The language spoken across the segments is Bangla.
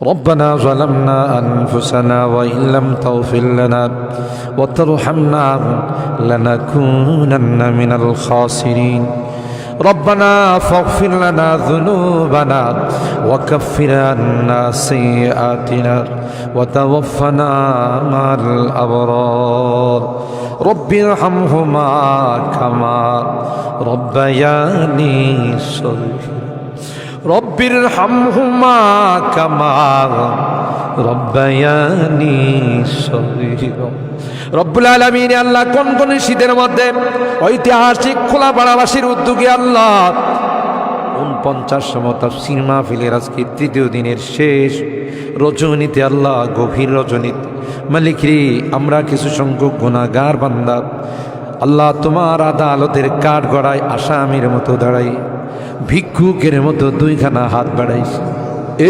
ربنا ظلمنا أنفسنا وإن لم تغفر لنا وترحمنا لنكونن من الخاسرين ربنا فاغفر لنا ذنوبنا وكفر عنا سيئاتنا وتوفنا مع الأبرار رب ارحمهما كما ربياني صغيرا رب ارحمهما كما ربياني صغيرا রব্বুল আলামিন আল্লাহ কোন কোন শীতের মধ্যে ঐতিহাসিক খোলাপাড়াবাসীর উদ্যোগে আল্লাহ 49তম তাফসীর মাহফিলের আজকে তৃতীয় দিনের শেষ রজনীতে আল্লাহ গভীর রজনীতে মালিক রে আমরা কিছু সংখ্যক গুনাহগার বান্দা আল্লাহ তোমার আদালতের কাঠগড়ায় আসামির মতো দাঁড়াই ভিক্ষুকের মতো দুইখানা হাত বাড়াইছি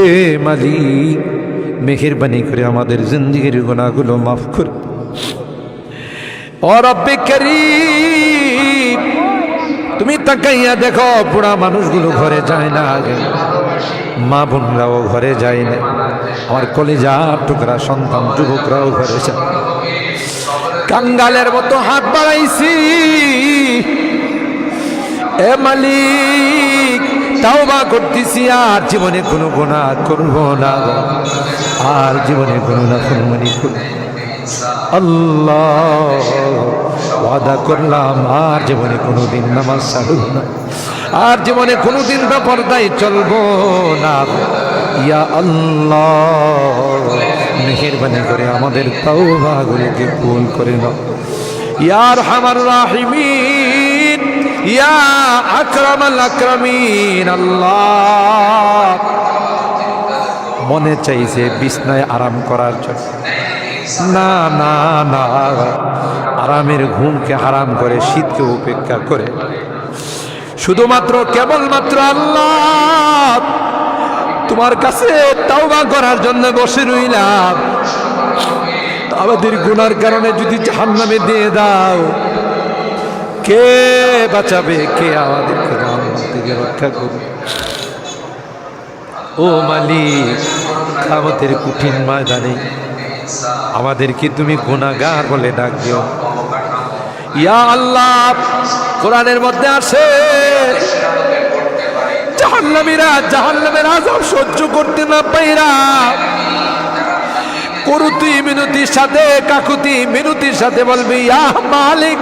এ মালিক মেহেরবানি করে আমাদের জিন্দেগির গুনাহগুলো মাফ করে ও রব্বে করিম তুমি তাকাইয়া দেখো বুড়া মানুষগুলো ঘরে যায় না আগে মা বোনরাও ঘরে যায় না আমার কলিজার টুকরা সন্তান যুবকরাও ঘরে যায় কাঙ্গালের মতো হাত বাড়াইছি এ মালিক তাওবা করতেছি আর জীবনে কোনো গুনাহ করব না আর জীবনে কোনো নাফরমানি করব আল্লাহ ওয়াদা করলাম আর জীবনে কোনোদিন নামাজ ছাড়ব না আর জীবনে কোনোদিন বেপরদায় চলবো না ইয়া আল্লাহ মেহেরবানি করে আমাদের তাওবাগুলোকে কবুল করে নাও ইয়া আরহামার রাহিমিন ইয়া আকরামাল আকরামিন আল্লাহ মনে চাইছে বিছনায় আরাম করার জন্য না না না আরামের ঘুমকে হারাম করে শীতকে উপেক্ষা করে শুধুমাত্র কেবলমাত্র আল্লাহ তোমার কাছে তাওবা করার জন্য বসে রইলাম আমাদের গুনার কারণে যদি জাহান্নামে দিয়ে দাও কে বাঁচাবে কে আমাদেরকে জাহান্নাম থেকে রক্ষা করবে ও মালিক কিয়ামতের কঠিন ময়দানে আমাদেরকে তুমি গুনাহগার বলে ডাক দিও ইয়া আল্লাহ কোরআনের মধ্যে আছে জাহান্নামীরা জাহান্নামের আযাব সহ্য করতে না পাইরা করুতি মিনতির সাথে কাকুতি মিনতির সাথে বলবি ইয়া মালিক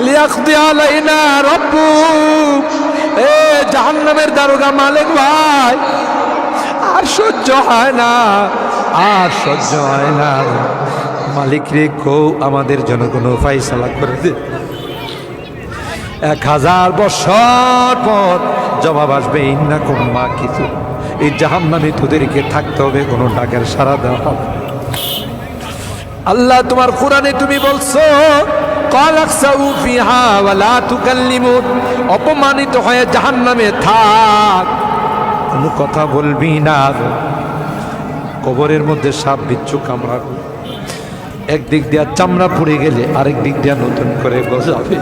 লিয়াকদি আলাইনা রাব্বুক এ জাহান্নামের দারোগা মালিক ভাই আর সহ্য হয় না আর সহ্য হয় না মালিক রে কো আমাদের জন্য কোনো ফায়সালা করে দে 1000 বছর পর জবাব আসবে ইন্নাকুম মাকিতু এই জাহান্নামে তোদেরকে থাকতে হবে কোনো ডাকের সাড়া দেওয়া হবে আল্লাহ তোমার কোরআনে তুমি বলছো কালাকসাউ ফিহা ওয়ালা তুকাল্লিমুন অপমানিত হয়ে জাহান্নামে থাক কোনো কথা বলবি না কবরের মধ্যে সাপ বিচ্ছু কামড়াবে একদিক দিয়া চামড়া পুড়ে গেলে আরেক দিক দিয়া নতুন করে গজাবে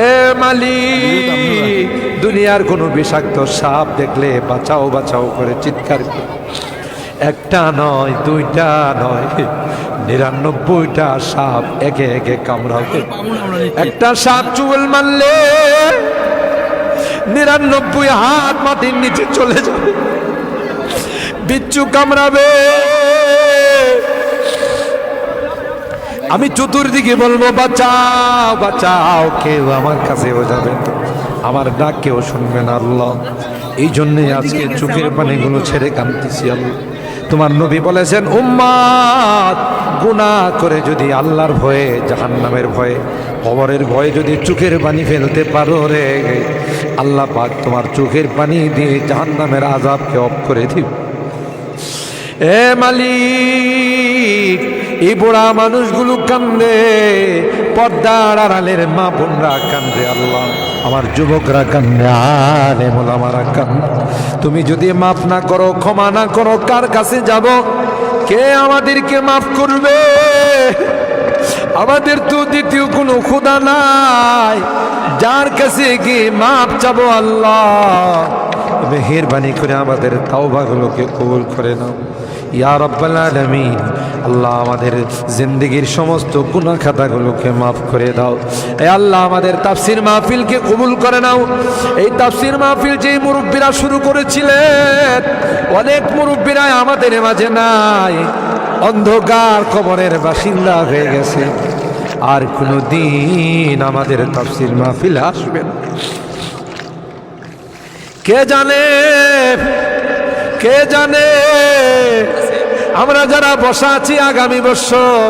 এ মালিক দুনিয়ার কোনো বিষাক্ত সাপ দেখলে বাঁচাও বাঁচাও করে চিৎকার করে একটা নয় দুইটা নয় 99টা সাপ একে একে কামড়াবে একটা সাপ চুল মারলে 99 হাত মাটির নিচে চলে যাবে বিচ্ছু কামড়াবে আমি চতুর্দিকে বলবো বাঁচাও বাঁচাও কেউ আমার কাছেও যাবে আমার ডাক কেউ শুনবে না আল্লাহ এই জন্যই আজকে চোখের পানিগুলো ছেড়ে কাঁদতেছি আল্লাহ তোমার নবী বলেছেন উম্মাত গুনাহ করে যদি আল্লাহর ভয়ে জাহান্নামের ভয়ে কবরের ভয়ে যদি চোখের পানি ফেলতে পারো রে আল্লাহ পাক তোমার চোখের পানি দিয়ে জাহান্নামের আযাবকে অফ করে দিবে এ মালিক এই বুড়া মানুষগুলো কান্দে পর্দার আড়ালের মা বোনরা কান্দে আল্লাহ আমার যুবকরা কান্দে আলেম ওলামারা কান্দে তুমি যদি মাফ না করো ক্ষমা না করো কার কাছে যাব কে আমাদেরকে মাফ করবে আমাদের তো দ্বিতীয় কোনো খোদা নাই যার কাছে গিয়ে মাফ চাবো আল্লাহ মেহেরবানি করে আমাদের তাওবাগুলোকে কবুল করে নাও ইয়া রাব্বাল আলামিন। আল্লাহ আমাদের জিন্দেগির সমস্ত গুনাহ খাতাগুলোকে মাফ করে দাও। এ আল্লাহ আমাদের তাফসীর মাহফিলকে কবুল করে নাও। এই তাফসীর মাহফিল যে মুরব্বীরা শুরু করেছিলেন, অনেক মুরব্বীরা আমাদের মাঝে নাই, অন্ধকার কবরের বাসিন্দা হয়ে গেছে, আর কোনো দিন আমাদের তাফসীর মাহফিলে আসবেন কে জানে, কে জানে। আমরা যারা বসা আছি আগামী বছর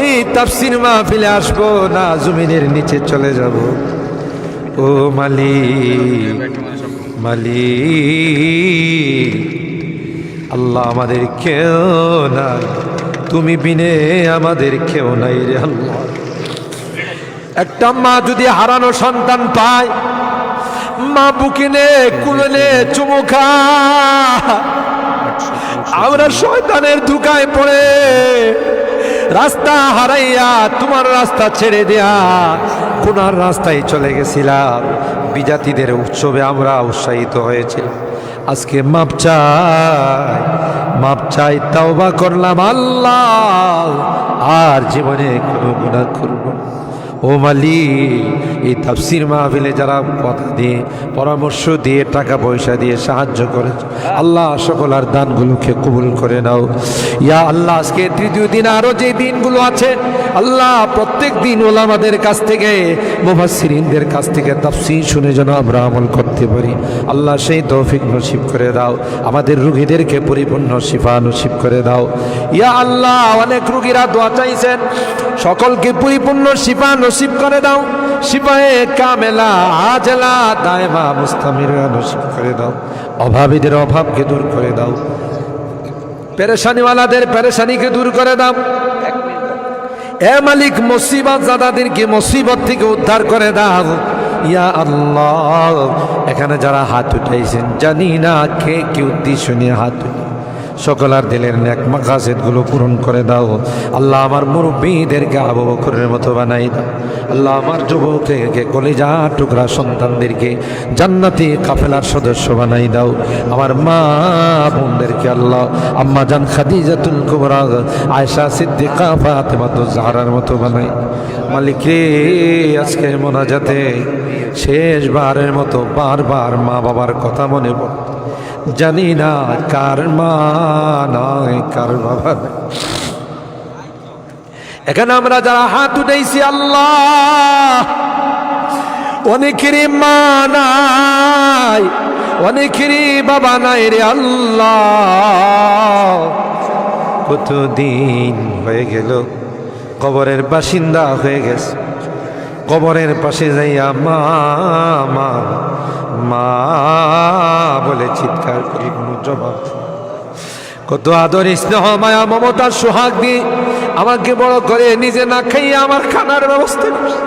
এই তাফসীর মাহফিলে আসবো না, জমিনের নিচে চলে যাব। ও মালিক, মালিক আল্লাহ আমাদের কেউ নাই, তুমি বিনে আমাদের কেউ নাই রে আল্লাহ। একটা মা যদি হারানো সন্তান পায়, মা বুকে নে কুলে নে চুমু খা। আমরা শয়তানের ধোঁকায় পড়ে রাস্তা হারাইয়া তোমার রাস্তা ছেড়ে দেয়া গুনার রাস্তায় চলে গেছিলাম। বিজাতিদের উৎসবে আমরা উৎসাহিত হয়েছি, আজকে মাপ চাই, মাপ চাই, তাওবা করলাম আল্লাহ, আর জীবনে কোনো গুনাহ করব না। ও মালিক, এই তাফসীর মাহফিলে যারা কথা দিয়ে, পরামর্শ দিয়ে, টাকা পয়সা দিয়ে সাহায্য করে, আল্লাহ সকলের দানগুলোকে কবুল করে নাও ইয়া আল্লাহ। আজকে তৃতীয় দিন, আরও যে দিনগুলো আছে আল্লাহ, প্রত্যেক দিন ওলামাদের কাছ থেকে, মুফাসসিরিনদের কাছ থেকে তাফসীর শুনে যেন আমরা আমল করতে পারি আল্লাহ, সেই তৌফিক নসিব করে দাও। আমাদের রোগীদেরকে পরিপূর্ণ শিফা নসিব করে দাও ইয়া আল্লাহ। অনেক রোগীরা দোয়া চাইছেন, সকলকে পরিপূর্ণ শিফা নসিব করে দাও। শিফায়ে কামেলা আজলা দায়মা মুস্তামিরা নসিব করে দাও। অভাবীদের অভাবকে দূর করে দাও, পেরেশানিওয়ালাদের পেরেশানিকে দূর করে দাও। এ মালিক, মুসিবত জাদাদেরকে মুসিবত থেকে উদ্ধার করে দাও ইয়া আল্লাহ। এখানে যারা হাত উঠাইছেন, জানি না কে কি উদ্দেশ্য নিয়ে হাত উঠে, সকলার দিলের নেক মাকাসিদগুলো পূরণ করে দাও আল্লাহ। আমার মুরব্বীদেরকে আবু বকরের মতো বানাই দাও আল্লাহ। আমার যুবকদেরকে, কলিজা টুকরা সন্তানদেরকে জান্নাতি কাফেলার সদস্য বানাই দাও। আমার মা বোনদেরকে আল্লাহ, আম্মা জান খাদিজাতুল কুবরা, আয়েশা সিদ্দিকা, ফাতেমাতুজ জাহরার মতো বানাই। মালিক রে, আজকে মোনাজাতে শেষবারের মতো বারবার মা বাবার কথা মনে পড়ে, জানি না কার মা নয় কার বাবা। এখানে আমরা যারা হাত উঠাইছি আল্লাহ, অনেকেরই মা নাই, অনেকেরই বাবা নাই রে আল্লাহ। কতদিন হয়ে গেল কবরের বাসিন্দা হয়ে গেছে, কবরের পাশে যাইয়া মা মা মা বলে চিৎকার করি, কোনো জবাব। কত আদর স্নেহ মায়া মমতার সোহাগ দিয়ে আমাকে বড় করে, নিজে না খাইয়া আমার খানার ব্যবস্থা করছে।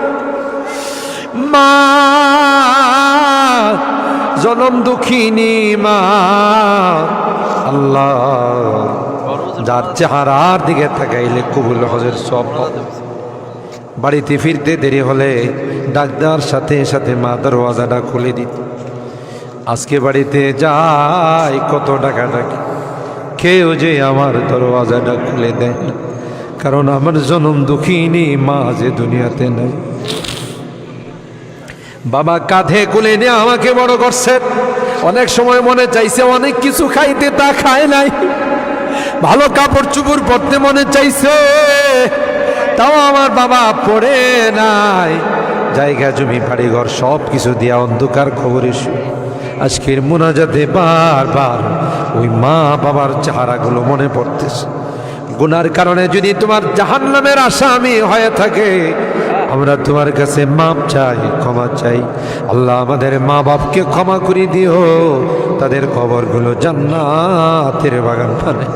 মা জনম দুঃখিনী মা আল্লাহ, যার চেহারার দিকে তাকাইলে কবুল হজের সব। বাড়িতে ফিরতে দেরি হলে ডাক্তার সাথে সাথে মা দরওয়াজাটা খুলে দিত। আজকে বাড়িতে যাই কত টাকা ডাকি, কেউ যে আমার দরওয়াজাটা খুলে দেয় না, কারণ আমার জনম দুঃখিনী মা যে দুনিয়াতে নাই। বাবা কাঁধে কোলে নিয়ে আমাকে বড় করছে। অনেক সময় মনে চাইছে অনেক কিছু খাইতে, তা খায় নাই। ভালো কাপড় চুপড় পরতে মনে চাইছে, তাও আমার বাবা পড়ে নাই। জায়গা জমি বাড়ি ঘর সব কিছু দিয়া অন্ধকার খবরে আজকের মোনাজাতে বারবার ওই মা বাবার চেহারাগুলো মনে পড়তেছে। গুনার কারণে যদি তোমার জাহান্নামের আসামি হয়ে থাকে, আমরা তোমার কাছে মাপ চাই, ক্ষমা চাই আল্লাহ। আমাদের মা বাপকে ক্ষমা করে দিও, তাদের কবরগুলো জান্নাতের বাগান বানাই।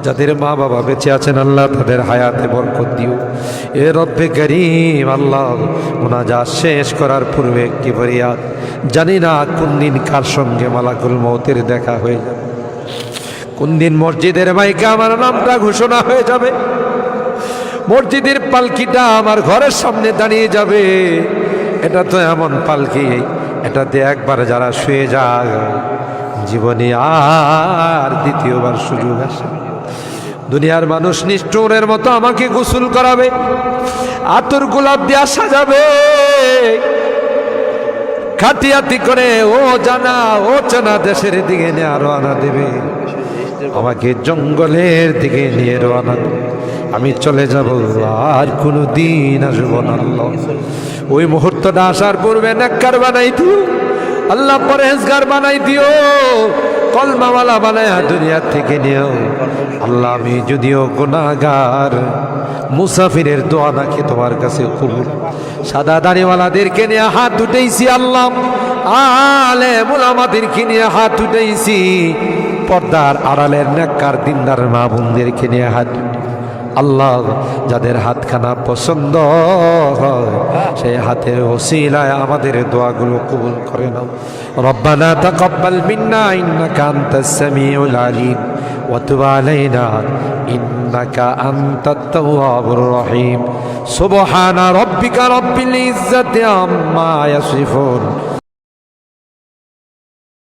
যাদের মা বাবা বেঁচে আছেন আল্লাহ, তাদের হায়াতে বরকত দিও। এ রব্বে করিম আল্লাহ, মুনাজাত শেষ করার পূর্বে একটি ফরিয়াদ, জানি না কোন দিন কার সঙ্গে মালাকুল মৌতের দেখা হয়ে যাবে, কোন দিন মসজিদের মাইকে আমার নামটা ঘোষণা হয়ে যাবে, মসজিদের পালকিটা আমার ঘরের সামনে দাঁড়িয়ে যাবে। এটা তো এমন পালকি, দুনিয়াটাতে একবার যারা শুয়ে যায় জীবনে আর দ্বিতীয়বার সুযোগ আসে। দুনিয়ার মানুষ নিষ্ঠুরের মতো আমাকে গোসল করাবে, আতর গোলাপ দিয়া সাজাবে, খাটিয়াতি করে ও জানা ও চেনা দেশের দিকে নিয়ে রওনা দেবে, আমাকে জঙ্গলের দিকে নিয়ে রওনা দেবে। আমি চলে যাব, আর কোনো দিন আসবো না। আল্লাহ ওই মুহূর্তটা আসার পূর্বে নেককার বানাই দিও আল্লাহ, পরহেজগার বানাই দিও, কলমাওয়ালা বানায়া দুনিয়া থেকে নিও আল্লাহ। আমি যদিও গুনাহগার, মুসাফিরের দোয়া নাকি তোমার কাছে কবুল। সাদা দাড়িওয়ালাদেরকে নিয়ে হাত উঠেছি আল্লাহ, আলেম উলামাদেরকে নিয়ে হাত উঠেছি, পর্দার আড়ালের নেককার দিনদার মা বোনদেরকে নিয়ে হাত আল্লাহ। যাদের হাতখানা পছন্দ হয় সেই হাতের ওসিলায় আমাদের দোয়াগুলো কবুল করে নাও। রব্বানা তাকাব্বাল মিন্না ইন্নাকা আনতাস সামিউল আলিম ওয়া তুব আলাইনা ইন্নাকা আনতাত তাওয়াবুর রহিম। সুবহানা রাব্বিকা রাব্বিল ইজ্জাতি আম্মা ইয়াসিফুন।